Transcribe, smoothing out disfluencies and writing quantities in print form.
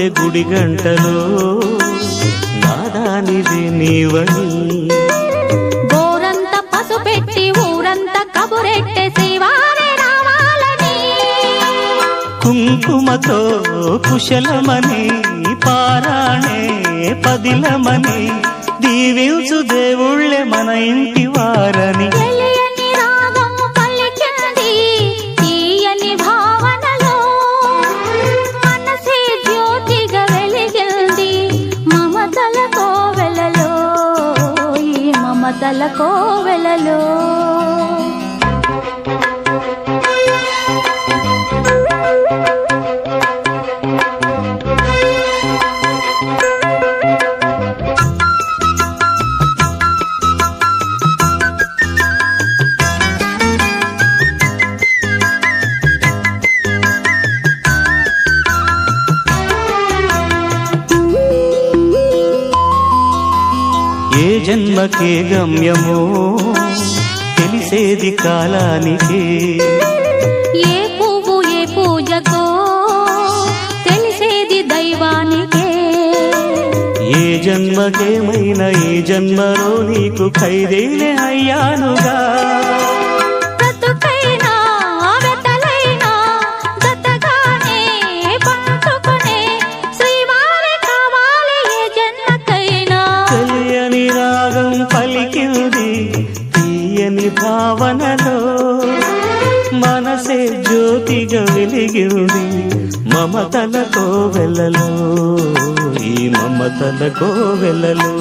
గుండె గుడి గంటలో నాదానిది నీవని గోరంత పసు పెట్టి ఊరంత కబురెట్టె శ్రీవారే రావాలని కుంకుమతో కుశలమని పారాణే పదిలమని దీవించు దేవుళ్ళే మన ఇంటి వారని తెలియని రాగం పలికింది తీయని భావనలో మనసే జ్యోతిగా వెలిగింది మమతల కోవెలలో ఈ మమతల కోవెలలో ఏ జన్మకే గమ్యమో తెలిసేది కాలానికే ఏ పువ్వు ఏ పూజకో తెలిసేది దైవానికే ఏ జన్మకేమైనా ఈ జన్మలో నీకు ఖైదేనే అయ్యానుగా బ్రతుకైనా వెతలైనా జతగానే పంచుకునే శ్రీవారే కావాలి ఏ జన్మకైనా తెలియని రాగం పలికింది తీయని భావనలో మనసే జ్యోతిగా వెలిగింది మమతల కోవెలలో ఈ మమతల కోవెలలో